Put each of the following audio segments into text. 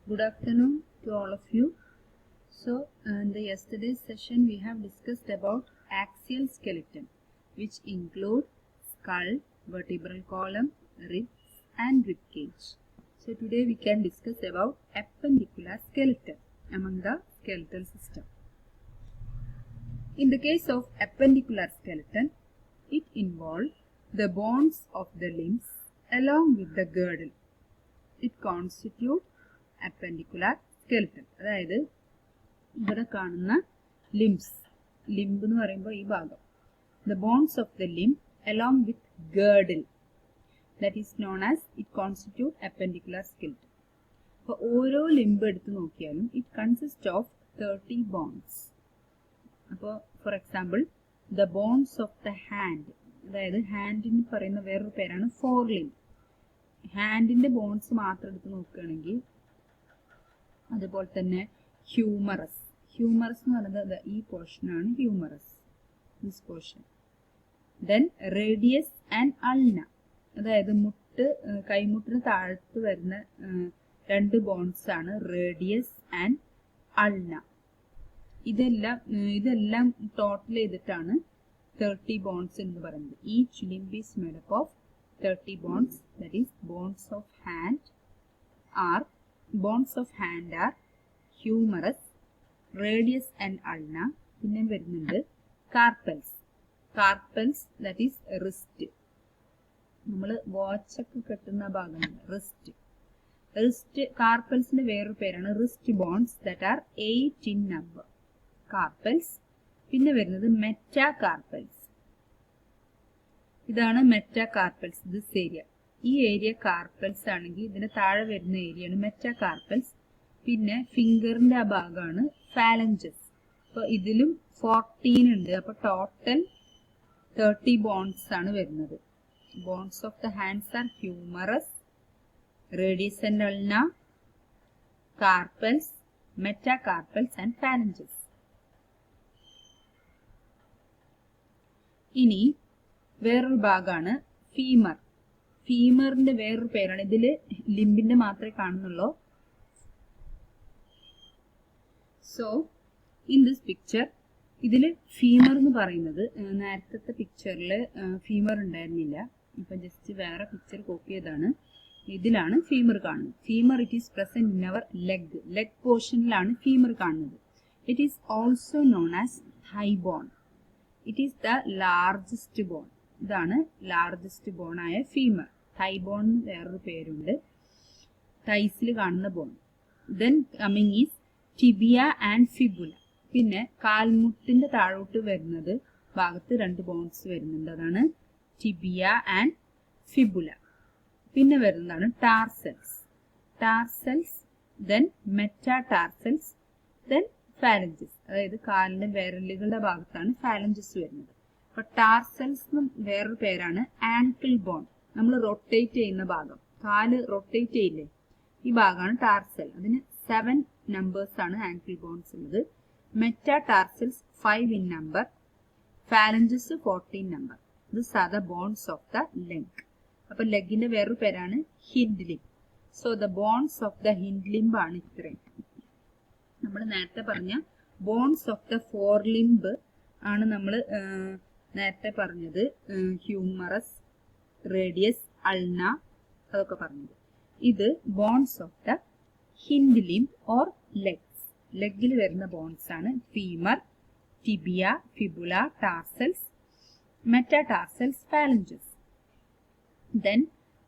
Good afternoon to all of you. So, in the yesterday's session, we have discussed about axial skeleton, which include skull, vertebral column, ribs, and rib cage. So, today we can discuss about appendicular skeleton among the skeletal system. In the case of appendicular skeleton, it involves the bones of the limbs along with the girdle. It constitutes appendicular skeleton. അതായത് ഇവിടെ കാണുന്ന ലിംബ്സ്, limb എന്ന് പറയുമ്പോൾ ഈ ഭാഗം, the bones of the limb along with girdle, that is known as it constitute appendicular skeleton. അപ്പോൾ ഓരോ limb എടുത്ത് നോക്കിയാലും it consists of 30 bones. അപ്പോൾ for example the bones of the hand, അതായത് ഹാൻഡിന് പറയുന്ന വേറൊരു പേരാണ് ഫോർ ലിംബ്. ഹാൻഡിന്റെ ബോൺസ് മാത്രം എടുത്ത് നോക്കുകയാണെങ്കിൽ അതുപോലെ തന്നെ ഹ്യൂമറസ്, ഹ്യൂമറസ് എന്ന് പറയുന്നത് ഈ പോർഷനാണ് humorous, this portion. Then radius and ulna, അതായത് മുട്ട്, കൈമുട്ടിന് താഴത്ത് വരുന്ന രണ്ട് ബോൺസ് ആണ് റേഡിയസ് ആൻഡ് അൾന. ഇതെല്ലാം ടോട്ടൽ ചെയ്തിട്ടാണ് 30 bones എന്ന് പറയുന്നത്. Each limb is made up of 30 bones, that is bones of hand are humerus, radius and ulna. പിന്നെ വരുന്നുണ്ട് carpals, that is wrist. നമ്മൾ വാച്ചൊക്കെ കെട്ടുന്ന ഭാഗമാണ് wrist. carpalsന്റെ വേറൊരു പേരാണ് wrist bones that are 8 in number, carpals. പിന്നെ വരുന്നത് മെറ്റാകാർപ്പൽസ്. ഇതാണ് മെറ്റാകാർപ്പൽസ്, ദിസ് ഏരിയ. ഈ ഏരിയ കാർപ്പൽസ് ആണെങ്കിൽ ഇതിന് താഴെ വരുന്ന ഏരിയയാണ് മെറ്റാകാർപ്പൽസ്. പിന്നെ ഫിംഗറിന്റെ ആ ഭാഗമാണ് ഫാലഞ്ചസ്. അപ്പോൾ ഇതിലും 14 ഉണ്ട്. അപ്പോൾ ടോട്ടൽ 30 ബോൺസ് ആണ് വരുന്നത്. Bones of the hands are humerus, radius and ulna, carpals, metacarpals and phalanges. ഇനി വേറൊരു ഭാഗമാണ് ഫീമർ. ഫീമറിന്റെ വേറൊരു പേരാണ്, ഇതില് ലിംബിന്റെ മാത്രമേ കാണുന്നുള്ളൂ. സോ ഇൻ ദിസ് പിക്ചർ ഇതില് ഫീമർ എന്ന് പറയുന്നത്, നേരത്തെ പിക്ചറിൽ ഫീമർ ഉണ്ടായിരുന്നില്ല, ഇപ്പൊ ജസ്റ്റ് വേറെ പിക്ചർ കോപ്പി ചെയ്താണ്. ഇതിലാണ് ഫീമർ കാണുന്നത്. Femur it is present in our leg പോർഷനിലാണ് ഫീമർ കാണുന്നത്. It is also known as thigh bone. It is the largest bone. ഇതാണ് ലാർജസ്റ്റ് ബോൺ ആയ ഫീമർ. thigh bone വേറൊരു പേരുണ്ട്, തൈസിൽ കാണുന്ന bone. Then coming is tibia and fibula. പിന്നെ കാൽമുട്ടിന്റെ താഴോട്ട് വരുന്നത് ഭാഗത്ത് രണ്ട് ബോൺസ് വരുന്നുണ്ട്, അതാണ് ടിബിയ ആൻഡ് ഫിബുല. പിന്നെ വരുന്നതാണ് ടാർസൽസ്, ദെൻ മെറ്റാടാർസൽസ്, ദെൻ ഫാലഞ്ചസ്. അതായത് കാലിന്റെ വിരലുകളുടെ ഭാഗത്താണ് ഫാലഞ്ചസ് വരുന്നത്. അപ്പൊ ടാർസൽസ് വേറൊരു പേരാണ് ആങ്കിൾ ബോൺ. നമ്മൾ റൊട്ടേറ്റ് ചെയ്യുന്ന ഭാഗം, കാല് റൊട്ടേറ്റ് ചെയ്യില്ലേ, ഈ ഭാഗമാണ് ടാർസൽ. അതിന് 7 നമ്പേഴ്സ് ആണ് ആങ്കിൾ ബോൺസ് ഉള്ളത്. Metatarsals 5 in number, phalanges 14 number. This are the bones of the leg. അപ്പൊ ലെഗിന്റെ വേറൊരു പേരാണ് hind limb. So the bones of the hind limb ആണ് ഇത്രയും. നമ്മൾ നേരത്തെ പറഞ്ഞ bones of the fore limb ആണ് നമ്മൾ നേരത്തെ പറഞ്ഞത്, ഹ്യൂമറസ്, റേഡിയസ്, അൾന, അതൊക്കെ പറഞ്ഞത്. ഇത് bones of the hind limb or legs. ലെഗിൽ വരുന്ന ബോൺസ് ആണ് femur, tibia, fibula, tarsals, metatarsals, phalanges. Then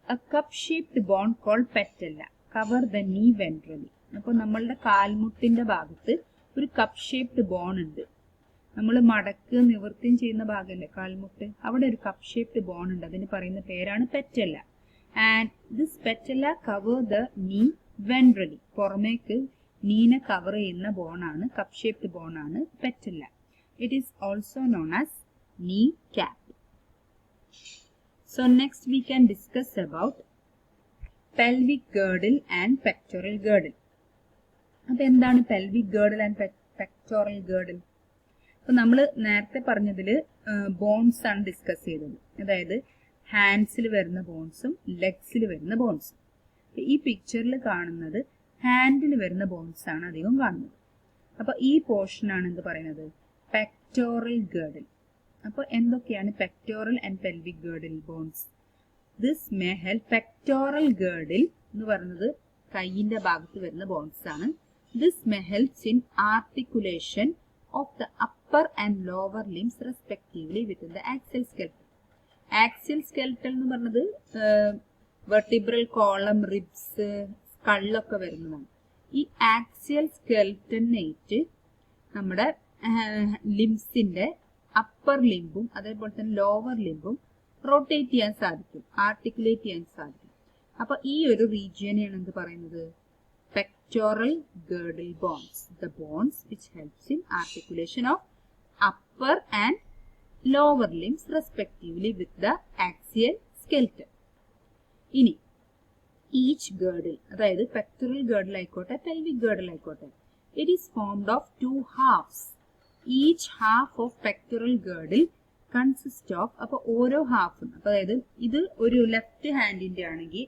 a cup shaped bone called patella cover the knee ventrally. അപ്പോൾ നമ്മളുടെ കാൽമുട്ടിന്റെ ഭാഗത്ത് ഒരു കപ്പ് ഷേപ്ഡ് ബോൺ ഉണ്ട്. നമ്മൾ മടക്ക് നിവൃത്തിയും ചെയ്യുന്ന ഭാഗമല്ലേ കാൽമുട്ട്, അവിടെ ഒരു കപ്പ് ഷേപ്ഡ് ബോൺ ഉണ്ട്. അതിന് പറയുന്ന പേരാണ് patella. And this patella cover the knee ventrally. പുറമേക്ക് നീനെ കവർ ചെയ്യുന്ന ബോണാണ്, കപ്പ് ഷേപ്ഡ് ബോണാണ് patella. It is also known as knee cap. So next we can discuss about pelvic girdle and pectoral girdle. അപ്പൊ എന്താണ് pelvic girdle and pectoral girdle? അപ്പൊ നമ്മൾ നേരത്തെ പറഞ്ഞതില് ബോൺസ് ആണ് ഡിസ്കസ് ചെയ്തത്, അതായത് ഹാൻഡ്സിൽ വരുന്ന ബോൺസും ലെഗ്സിൽ വരുന്ന ബോൺസും. ഈ പിക്ചറിൽ കാണുന്നത് ഹാൻഡിൽ വരുന്ന ബോൺസ് ആണ് അധികം കാണുന്നത്. അപ്പൊ ഈ പോർഷൻ ആണ് എന്ത് പറയുന്നത്, പെക്ടോറൽ ഗേർഡിൽ. അപ്പൊ എന്തൊക്കെയാണ് pectoral and pelvic girdle bones? This may help. Pectoral girdle എന്ന് പറയുന്നത് കൈയിന്റെ ഭാഗത്ത് വരുന്ന ബോൺസ് ആണ്. This may helps in articulation of the upper and lower limbs respectively within the axial skeleton. Axial skeleton എന്ന് പറഞ്ഞത് വെർട്ടിബ്രൽ കോളം, റിബ്സ്, സ്കള്ളൊക്കെ വരുന്നതാണ്. ഈ ആക്സിയൽ സ്കെൽട്ടനേറ്റ് നമ്മുടെ ലിംസിന്റെ അപ്പർ ലിംബും അതേപോലെ തന്നെ ലോവർ ലിംബും റൊട്ടേറ്റ് ചെയ്യാൻ സാധിക്കും, ആർട്ടിക്കുലേറ്റ് ചെയ്യാൻ സാധിക്കും. അപ്പൊ ഈ ഒരു റീജിയനെയാണ് എന്ത് പറയുന്നത്, pectoral girdle bones. The bones which helps in articulation of upper and lower limbs respectively with the axial skeleton. ഇനി ഈച്ച് ഗേർഡിൽ, അതായത് പെക്ടോറൽ ഗേർഡിൽ ആയിക്കോട്ടെ പെൽവിക് ഗേർഡിൽ ആയിക്കോട്ടെ, it is formed of 2 halves. Each half of pectoral girdle consist of, അപ്പൊ ഓരോ ഹാഫും, അതായത് ഇത് ഒരു left ഹാൻഡിന്റെ ആണെങ്കിൽ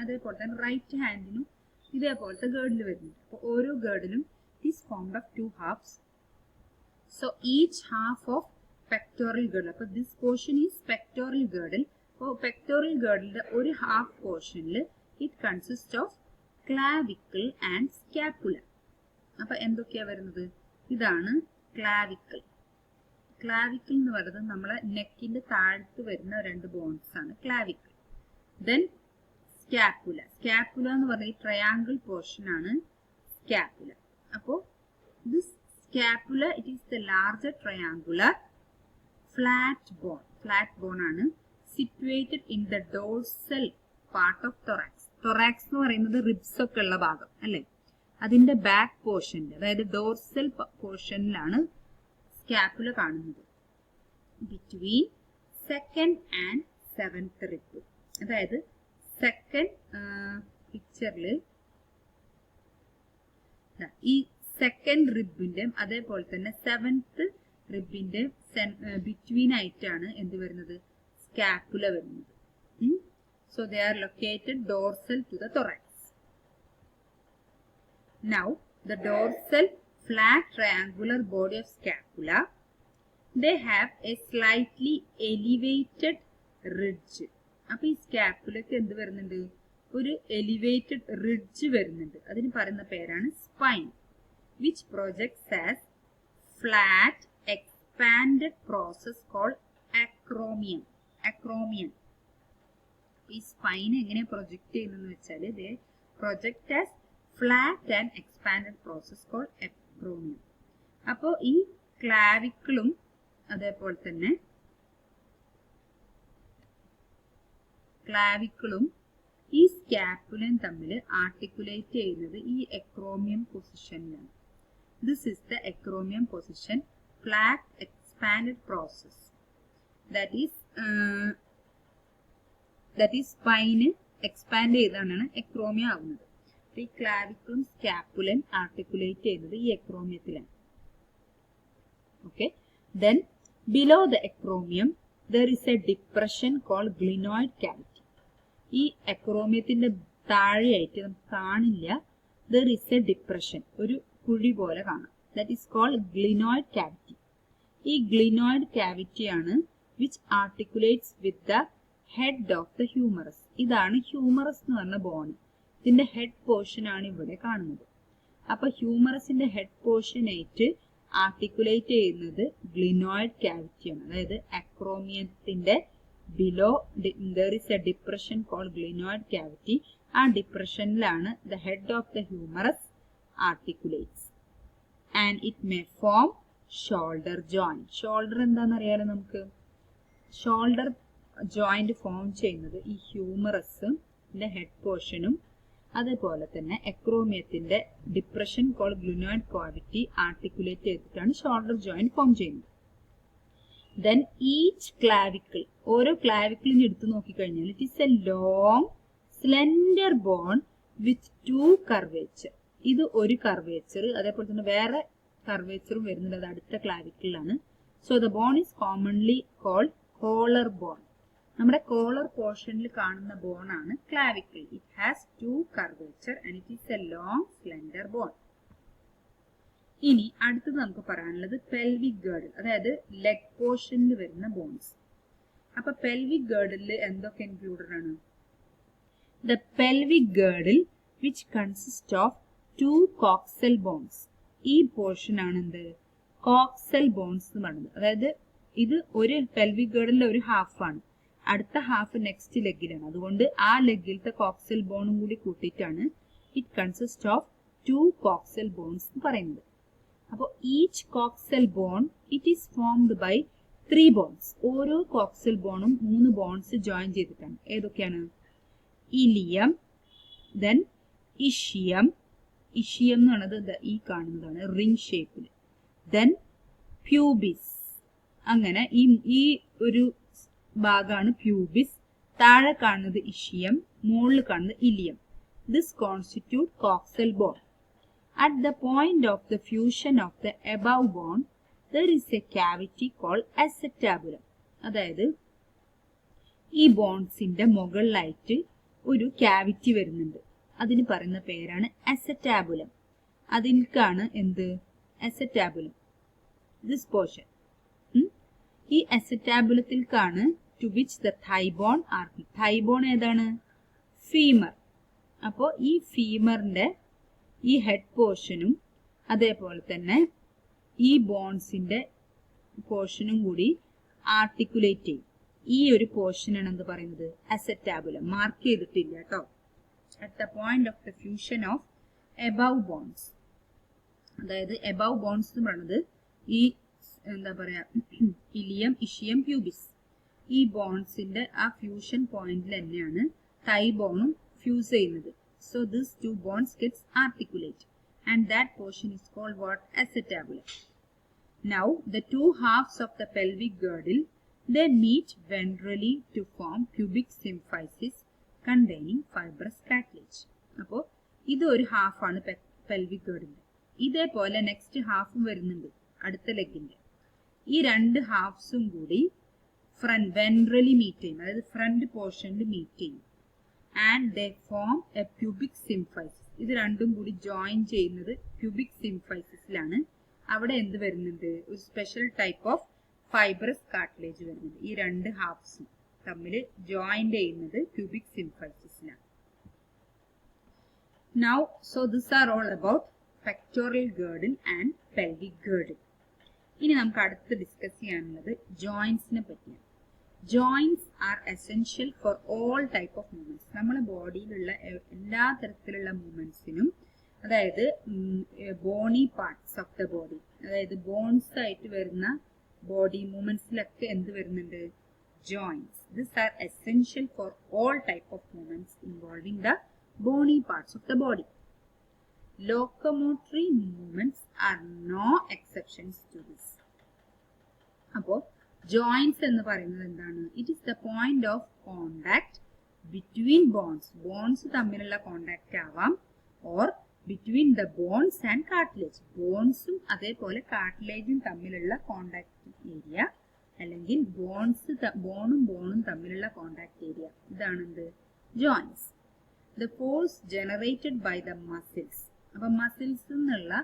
അതേപോലെ തന്നെ റൈറ്റ് ഹാൻഡിനും ഇതേപോലത്തെ ഗേർഡിൽ വരുന്നുണ്ട്. അപ്പൊ ഓരോ ഗേർഡിലും is formed of 2 halves. So each half of pectoral girdle, അപ്പൊ this portion is pectoral girdle. അപ്പോൾ പെക്ടോറൽ ഗേർഡിന്റെ ഒരു ഹാഫ് പോർഷനിൽ it consists of clavicle and scapula. അപ്പൊ എന്തൊക്കെയാ വരുന്നത്, ഇതാണ് ക്ലാവിക്കിൾ. ക്ലാവിക്കിൾ എന്ന് പറയുന്നത് നമ്മളെ നെക്കിന്റെ താഴത്ത് വരുന്ന 2 ബോൺസ് ആണ് ക്ലാവിക്കിൾ. Then scapula. സ്കാപ്പുല എന്ന് പറഞ്ഞ ട്രയാങ്കിൾ പോർഷൻ ആണ് സ്കാപ്പുല. അപ്പോ this scapula it is the larger triangular flat bone. Flat bone ആണ് situated in the dorsal part of thorax. Thorax എന്ന് പറയുന്നത് റിബ്സ് ഒക്കെ ഉള്ള ഭാഗം അല്ലെ, അതിന്റെ ബാക്ക് പോർഷനിൽ, അതായത് ഡോർസൽ പോർഷനിലാണ് സ്കാപ്പുല കാണുന്നത്. Between 2nd and 7th rib, അതായത് സെക്കൻഡ് പിക്ചറിൽ ഈ 2nd റിബിന്റെ അതേപോലെ തന്നെ 7th റിബിന്റെ ബിറ്റ്വീൻ ആയിട്ടാണ് എന്ത് വരുന്നത്, സ്കാപ്പുല വരുന്നത്. So they are located dorsal to the thorax. Now the dorsal flat triangular body of scapula, they have a slightly elevated ridge. അപ്പൊ ഈ സ്കാപ്പുലക്ക് എന്ത് വരുന്നുണ്ട്, ഒരു എലിവേറ്റഡ് റിഡ്ജ് വരുന്നുണ്ട്. അതിന് പറയുന്ന പേരാണ് spine, which projects as flat expanded process called acromion. acromion. ഈ സ്പൈൻ എങ്ങനെ പ്രൊജക്ട് ചെയ്യുന്നതെന്ന് വെച്ചാൽ they project as flat and expanded process called acromion. അപ്പോൾ ഈ ക്ലാവിക്കിളും അതേപോലെ തന്നെ ക്ലാവിക്കിളും ഈ സ്കാപ്പുലയും തമ്മിൽ ആർട്ടിക്കുലേറ്റ് ചെയ്യുന്നത് ഈ acromion പൊസിഷനിലാണ്. This is the acromion position, flat expanded process. That is സ്പൈന് എക്സ്പാൻഡ് ചെയ്താണ് acromion ആവുന്നത്. ഈ ക്ലാവിക്കിളും സ്കാപ്പുലയും ആർട്ടിക്കുലേറ്റ് ചെയ്യുന്നത് ഈ acromiയത്തിലാണ്. Okay, then below the acromion there is a depression called glenoid cavity. ഈ acromiയത്തിന്റെ താഴെയായിട്ട് നമുക്ക് കാണില്ല, there is a depression, ഒരു കുഴി പോലെ കാണാം. that is called glenoid cavity. ഈ glenoid cavity ആണ് which articulates with the head of the humerus. ഇതാണ് ഹ്യൂമറസ് എന്ന് പറഞ്ഞ ബോൺ. ഇതിന്റെ ഹെഡ് പോർഷൻ ആണ് ഇവിടെ കാണുന്നത്. അപ്പൊ ഹ്യൂമറസിന്റെ ഹെഡ് പോർഷനായിട്ട് ആർട്ടിക്കുലേറ്റ് ചെയ്യുന്നത് glenoid cavity ആണ്. അതായത് acromiയത്തിന്റെ below there is a depression called glenoid cavity. ആ ഡിപ്രഷനിലാണ് the head of the humerus articulates and it may form shoulder joint. Shoulder എന്താണെന്ന് അറിയാലോ നമുക്ക്. ഷോൾഡർ ജോയിന്റ് ഫോം ചെയ്യുന്നത് ഈ ഹ്യൂമറസിന്റെ ഹെഡ് പോർഷനും അതേപോലെ തന്നെ acromiയത്തിന്റെ depression called glenoid cavity articulate ചെയ്തിട്ടാണ് ഷോൾഡർ ജോയിന്റ് ഫോം ചെയ്യുന്നത്. ദെൻ ഈച്ച് ക്ലാവിക്കിൾ, ഓരോ ക്ലാവിക്കിളിനെ എടുത്തു നോക്കിക്കഴിഞ്ഞാൽ it is a long slender bone with 2 curvature. ഇത് ഒരു കർവേച്ചർ, അതേപോലെ തന്നെ വേറെ കർവേച്ചറും വരുന്നുണ്ട്, അത് അടുത്ത ക്ലാവിക്കിളിലാണ്. So the bone is commonly called collar bone. നമ്മുടെ കോളർ പോർഷനിൽ കാണുന്ന ബോൺ ആണ് clavicle. It has 2 curvature and it is a long slender bone. ഇനി അടുത്തത് നമുക്ക് പറയാനുള്ളത് പെൽവിക് ഗേർഡിൽ, അതായത് ലെഗ് പോർഷനിൽ വരുന്ന ബോൺസ്. അപ്പൊ പെൽവിക് ഗേർഡിൽ എന്തൊക്കെ ഇൻക്ലൂഡഡ് ആണ്? The pelvic girdle which consist of 2 coxal bones. ഈ പോർഷൻ ആണ് എന്ത്? കോക്സൽ ബോൺസ് എന്ന് പറയുന്നത്. അതായത് ഇത് ഒരു പെൽവിക് ഗേർഡിലെ ഒരു ഹാഫ് ആണ്, അടുത്ത ഹാഫ് നെക്സ്റ്റ് ലെഗിലാണ്. അതുകൊണ്ട് ആ ലെഗിലത്തെ കോക്സൽ ബോണും കൂടി കൂട്ടിയിട്ടാണ് it consist of 2 coxal bones എന്ന് പറയുന്നത്. അപ്പോൾ each coxal bone it is formed by 3 bones. ഓരോ കോക്സൽ ബോണും 3 ബോൺസ് ജോയിൻ ചെയ്തിട്ടാണ്. ഏതൊക്കെയാണ്? Ileum, then ഇഷിയം. ഇഷിയം എന്ന് പറയുന്നത് ഈ കാണുന്നതാണ് റിംഗ് ഷേപ്പിൽ. Then pubis. അങ്ങനെ ഈ ഒരു ഭാഗമാണ് പ്യൂബിസ്, താഴെ കാണുന്നത് ഇഷിയം, മുകളിൽ കാണുന്നത് ilium. This constitute coxal bone. At the point of the fusion of the above bone, there is a cavity called acetabulum. അതായത് ഈ ബോൺസിന്റെ മുകളിലായിട്ട് ഒരു ക്യാവിറ്റി വരുന്നുണ്ട്. അതിന് പറയുന്ന പേരാണ് അസറ്റാബുലം. അതിൽക്കാണ് എന്ത്? അസറ്റാബുലം. This portion. ഈ അസറ്റാബുലത്തിൽക്കാണ് to which the thighbone are. Thighbone ഏതാണ്? ഫീമർ. അപ്പോൾ ഈ ഫീമറിന്റെ ഈ ഹെഡ് പോർഷനും അതേപോലെ തന്നെ ഈ ബോൺസിന്റെ പോർഷനും കൂടി ആർട്ടിക്കുലേറ്റ് ചെയ്യും. ഈ ഒരു പോർഷനാണ് എന്ത് പറയുന്നത്? അസറ്റാബുലം. മാർക്ക് ചെയ്തിട്ടില്ല കേട്ടോ. At the point of the fusion of above bones. അതായത് എബവ് ബോൺസ് എന്ന് പറയുന്നത് ഈ എന്താ പറയാ, ഇലിയം, ഇഷിയം, പ്യൂബിസ്. ഈ ബോൺസിന്റെ ആ ഫ്യൂഷൻ പോയിന്റിൽ തന്നെയാണ് തൈബോണും ഫ്യൂസ് ചെയ്യുന്നത്. So these 2 bonds gets articulate and that portion is called what? Acetabulum. Now the 2 halves of the pelvic girdle, they meet ventrally to form pubic symphysis containing fibrous cartilage. അപ്പോൾ ഇത് ഒരു half ആണ് pelvic ഗേർഡിന്റെ. ഇതേപോലെ next ഹാഫും വരുന്നുണ്ട് അടുത്ത ലെഗിന്റെ. ഈ 2 ഹാഫ്സും കൂടി ventrally meet ചെയ്യും, അതായത് ഫ്രണ്ട് പോർഷനിൽ മീറ്റ് ചെയ്യും. And they form a pubic symphysis. ഇത് രണ്ടും കൂടി ജോയിൻ ചെയ്യുന്നത് pubic symphysis-ലാണ്. അവിടെ എന്ത് വരുന്നുണ്ട്? ഒരു special type of fibrous cartilage വരുന്നുണ്ട്. ഈ 2 ഹാഫ്സും തമ്മിൽ ജോയിൻ ചെയ്യുന്നത് pubic symphysis-ലാണ്. Now, so these are all about pectoral girdle and pelvic girdle. ഇനി നമുക്ക് അടുത്ത് ഡിസ്കസ് ചെയ്യാനുള്ളത് ജോയിന്റ്സിനെ പറ്റിയാണ്. Joints are essential for all type of movements. നമ്മുടെ ബോഡിയിലുള്ള എല്ലാ തരത്തിലുള്ള മൂവ്മെന്റ്സിനും, അതായത് bony parts of the body, അതായത് ബോൺസ് ആയിട്ട് വരുന്ന ബോഡി മൂവ്മെന്റ്സിലൊക്കെ എന്ത് വരുന്നുണ്ട്? Joints. These are essential for all type of movements involving the bony parts of the body. Locomotory movements are no exceptions to this. അപ്പോൾ ജോയിന്റ്സ് എന്ന് പറയുന്നത് എന്താണ്? It is the point of contact between bones. Bones തമ്മിലുള്ള contact ആവാം, or between the bones and cartilage. ബോൺസും അതേപോലെ കാർട്ടിലേജും തമ്മിലുള്ള കോണ്ടാക്ട് ഏരിയ, അല്ലെങ്കിൽ ബോണും തമ്മിലുള്ള കോണ്ടാക്ട് ഏരിയ. ഇതാണ് എന്ത്? Joints. The force generated by the muscles. അപ്പൊ മസിൽസ് എന്നുള്ള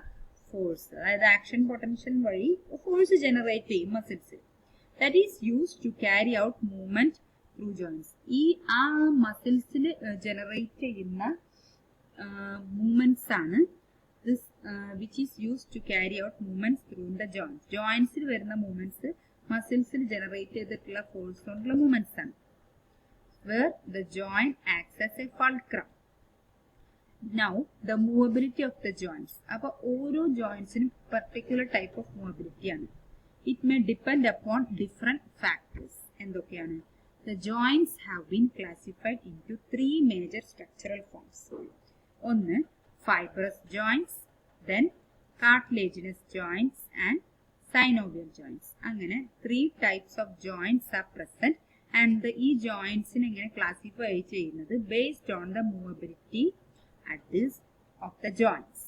ഫോഴ്സ്, അതായത് ആക്ഷൻ പൊട്ടൻഷ്യൽ വഴി ഫോഴ്സ് ജനറേറ്റ് ചെയ്യും muscles. That is used to carry out movement through joints. ഈ ആ മസിൽസിൽ ജനറേറ്റ് ചെയ്യുന്ന മൂവ്മെന്റ്സ് ആണ് which is used to carry out movements through the joints. ജോയിന്റ്സിൽ വരുന്ന മൂവ്മെന്റ്സ് മസിൽസിൽ ജനറേറ്റ് ചെയ്തിട്ടുള്ള ഫോഴ്സ് കൊണ്ടുള്ള മൂവ്മെന്റ്സ് ആണ്. Where the joint acts as a fulcrum. Now the movability of the joints. അപ്പോൾ ഓരോ ജോയിന്റ്സിനും പർട്ടിക്കുലർ ടൈപ്പ് ഓഫ് മൂവബിലിറ്റി ആണ്. It may depend upon different factors. എന്തൊക്കെയാണ്? The joints have been classified into 3 major structural forms. ഒന്ന് fibrous joints, then cartilaginous joints and synovial joints. അങ്ങനെ 3 types of joints are present, and ഈ jointsനെ ഇങ്ങനെ classify ചെയ്യുന്നത് based on the movability at this of the joints.